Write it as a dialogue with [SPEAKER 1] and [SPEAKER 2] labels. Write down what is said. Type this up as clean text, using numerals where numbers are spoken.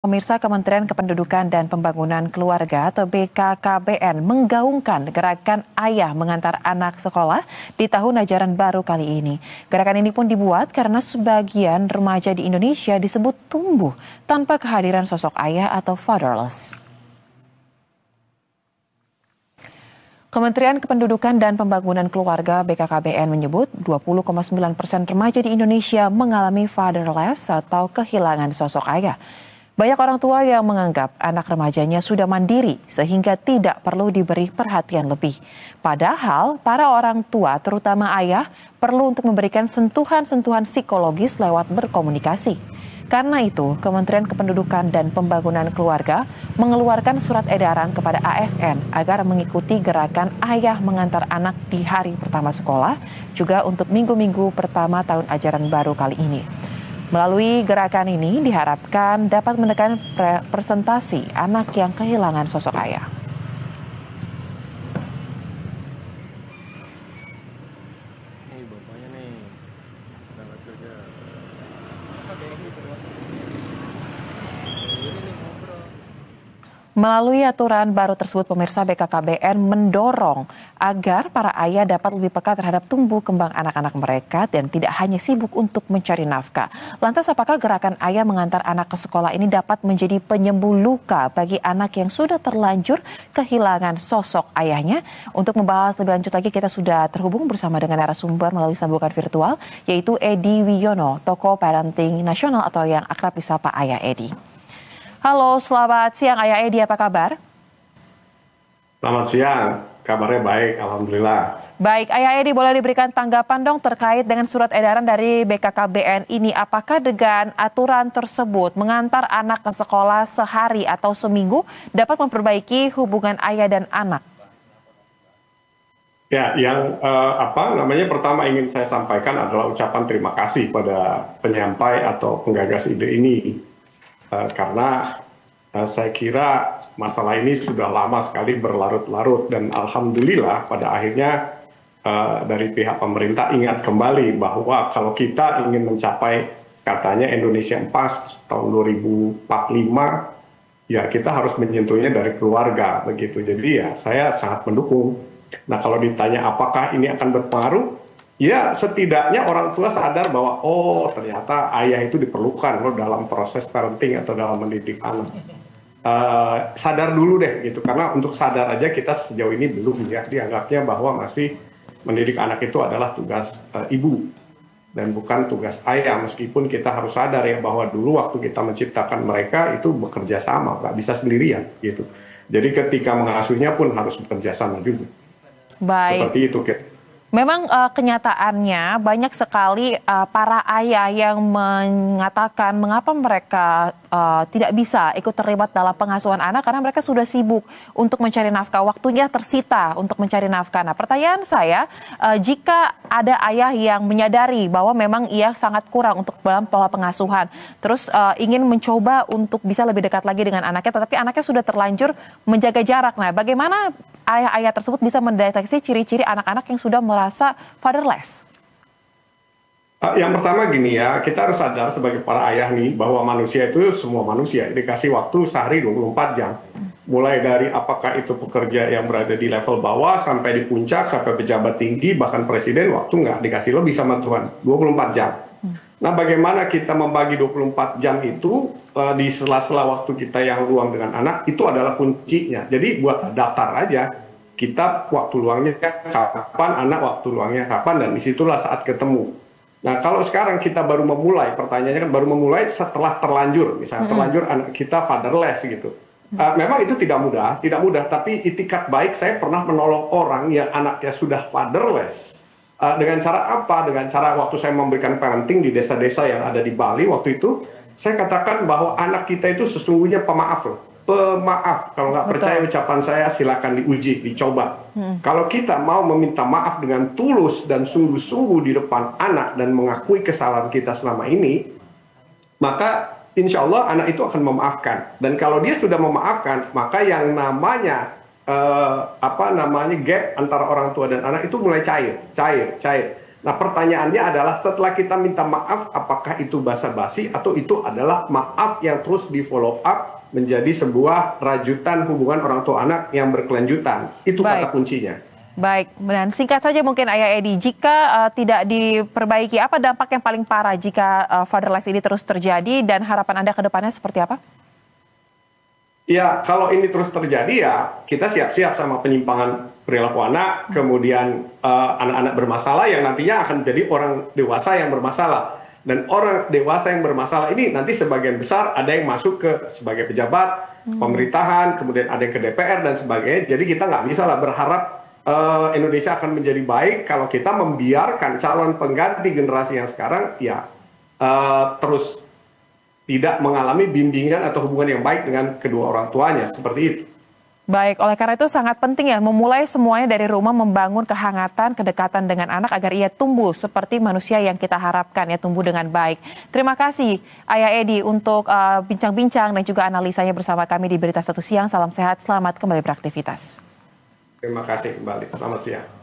[SPEAKER 1] Pemirsa, Kementerian Kependudukan dan Pembangunan Keluarga atau BKKBN menggaungkan gerakan ayah mengantar anak sekolah di tahun ajaran baru kali ini. Gerakan ini pun dibuat karena sebagian remaja di Indonesia disebut tumbuh tanpa kehadiran sosok ayah atau fatherless. Kementerian Kependudukan dan Pembangunan Keluarga BKKBN menyebut 20,9% remaja di Indonesia mengalami fatherless atau kehilangan sosok ayah. Banyak orang tua yang menganggap anak remajanya sudah mandiri sehingga tidak perlu diberi perhatian lebih. Padahal para orang tua, terutama ayah, perlu untuk memberikan sentuhan-sentuhan psikologis lewat berkomunikasi. Karena itu, Kementerian Kependudukan dan Pembangunan Keluarga mengeluarkan surat edaran kepada ASN agar mengikuti gerakan ayah mengantar anak di hari pertama sekolah, juga untuk minggu-minggu pertama tahun ajaran baru kali ini. Melalui gerakan ini diharapkan dapat menekan presentasi anak yang kehilangan sosok ayah.
[SPEAKER 2] Nih bapaknya nih, berangkat kerja.
[SPEAKER 1] Melalui aturan baru tersebut, pemirsa, BKKBN mendorong agar para ayah dapat lebih peka terhadap tumbuh kembang anak-anak mereka dan tidak hanya sibuk untuk mencari nafkah. Lantas, apakah gerakan ayah mengantar anak ke sekolah ini dapat menjadi penyembuh luka bagi anak yang sudah terlanjur kehilangan sosok ayahnya? Untuk membahas lebih lanjut lagi, kita sudah terhubung bersama dengan narasumber melalui sambungan virtual, yaitu Edi Wiono, tokoh parenting nasional atau yang akrab disapa Ayah Edi. Halo, selamat siang Ayah Edi, apa kabar?
[SPEAKER 3] Selamat siang, kabarnya baik, alhamdulillah.
[SPEAKER 1] Baik, Ayah Edi, boleh diberikan tanggapan dong terkait dengan surat edaran dari BKKBN ini. Apakah dengan aturan tersebut mengantar anak ke sekolah sehari atau seminggu dapat memperbaiki hubungan ayah dan anak?
[SPEAKER 3] Ya, yang pertama ingin saya sampaikan adalah ucapan terima kasih pada penyampai atau penggagas ide ini. Karena saya kira masalah ini sudah lama sekali berlarut-larut dan alhamdulillah pada akhirnya dari pihak pemerintah ingat kembali bahwa kalau kita ingin mencapai katanya Indonesia Emas tahun 2045, ya kita harus menyentuhnya dari keluarga begitu. Jadi ya saya sangat mendukung. Nah, kalau ditanya apakah ini akan berpengaruh? Ya, setidaknya orang tua sadar bahwa oh ternyata ayah itu diperlukan loh dalam proses parenting atau dalam mendidik anak. Sadar dulu deh gitu, karena untuk sadar aja kita sejauh ini belum ya, dianggapnya bahwa masih mendidik anak itu adalah tugas ibu dan bukan tugas ayah, meskipun kita harus sadar ya bahwa dulu waktu kita menciptakan mereka itu bekerja sama, nggak bisa sendirian gitu. Jadi ketika mengasuhnya pun harus bekerja sama juga.
[SPEAKER 1] Baik.
[SPEAKER 3] Seperti itu, Kit.
[SPEAKER 1] Memang kenyataannya banyak sekali para ayah yang mengatakan mengapa mereka tidak bisa ikut terlibat dalam pengasuhan anak karena mereka sudah sibuk untuk mencari nafkah, waktunya tersita untuk mencari nafkah. Nah, pertanyaan saya, jika ada ayah yang menyadari bahwa memang ia sangat kurang untuk dalam pola pengasuhan, terus ingin mencoba untuk bisa lebih dekat lagi dengan anaknya, tetapi anaknya sudah terlanjur menjaga jarak. Nah, bagaimana ayah-ayah tersebut bisa mendeteksi ciri-ciri anak-anak yang sudah merasa fatherless?
[SPEAKER 3] Yang pertama gini ya, kita harus sadar sebagai para ayah nih bahwa manusia itu semua manusia dikasih waktu sehari 24 jam. Mulai dari apakah itu pekerja yang berada di level bawah sampai di puncak, sampai pejabat tinggi, bahkan presiden, waktu nggak dikasih lebih sama Tuhan, 24 jam. Nah, bagaimana kita membagi 24 jam itu di sela-sela waktu kita yang luang dengan anak, itu adalah kuncinya. Jadi buat daftar aja, kita waktu luangnya kapan, anak waktu luangnya kapan, dan disitulah saat ketemu. Nah, kalau sekarang kita baru memulai, pertanyaannya kan baru memulai setelah terlanjur, misalnya terlanjur anak kita fatherless gitu. Memang itu tidak mudah, tapi itikat baik saya pernah menolong orang yang anaknya sudah fatherless. Dengan cara apa? Dengan cara waktu saya memberikan parenting di desa-desa yang ada di Bali waktu itu, saya katakan bahwa anak kita itu sesungguhnya pemaaf loh. Pemaaf, kalau nggak percaya ucapan saya silakan diuji, dicoba. Kalau kita mau meminta maaf dengan tulus dan sungguh-sungguh di depan anak dan mengakui kesalahan kita selama ini, maka insya Allah anak itu akan memaafkan. Dan kalau dia sudah memaafkan, maka yang namanya gap antara orang tua dan anak itu mulai cair. Nah, pertanyaannya adalah setelah kita minta maaf, apakah itu basa-basi atau itu adalah maaf yang terus di follow up menjadi sebuah rajutan hubungan orang tua anak yang berkelanjutan. Itu kata kuncinya.
[SPEAKER 1] Baik, dan singkat saja mungkin Ayah Edi, jika tidak diperbaiki, apa dampak yang paling parah jika fatherless ini terus terjadi dan harapan Anda ke depannya seperti apa?
[SPEAKER 3] Ya, kalau ini terus terjadi ya kita siap-siap sama penyimpangan perilaku anak, kemudian anak-anak bermasalah yang nantinya akan menjadi orang dewasa yang bermasalah. Dan orang dewasa yang bermasalah ini nanti sebagian besar ada yang masuk ke sebagai pejabat pemerintahan, kemudian ada yang ke DPR dan sebagainya. Jadi kita nggak bisa lah berharap Indonesia akan menjadi baik kalau kita membiarkan calon pengganti generasi yang sekarang ya terus tidak mengalami bimbingan atau hubungan yang baik dengan kedua orang tuanya, seperti itu.
[SPEAKER 1] Baik, oleh karena itu sangat penting ya memulai semuanya dari rumah, membangun kehangatan, kedekatan dengan anak agar ia tumbuh seperti manusia yang kita harapkan ya, tumbuh dengan baik. Terima kasih Ayah Edi untuk bincang-bincang dan juga analisanya bersama kami di Berita Satu Siang. Salam sehat, selamat kembali beraktivitas.
[SPEAKER 3] Terima kasih kembali, selamat siang.